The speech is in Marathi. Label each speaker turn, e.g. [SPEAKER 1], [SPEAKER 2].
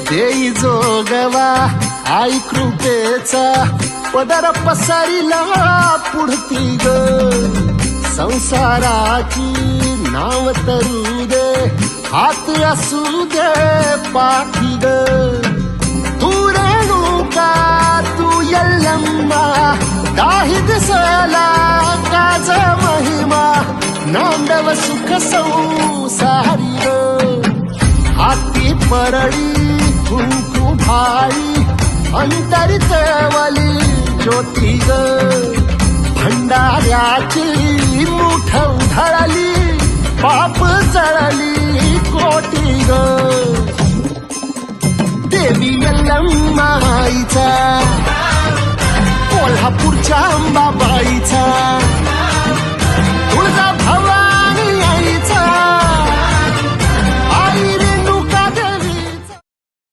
[SPEAKER 1] देई जोगवा आई कृपेचा पदर पसरिला पुढती ग संसाराची नाव तरू दे हात असू दे पाठी ग तू रेणुका तू यल्लम्मा दाही दिसला काज महिमा नांदव सुख संसारी ग हाती परळी कुंकू भाई अंतरितवली ज्योती ग भंडाऱ्याची मुठ उधळली पाप जळली कोटी ग देवी यल्लम्माईचा कोल्हापूरच्या अंबाबाईचा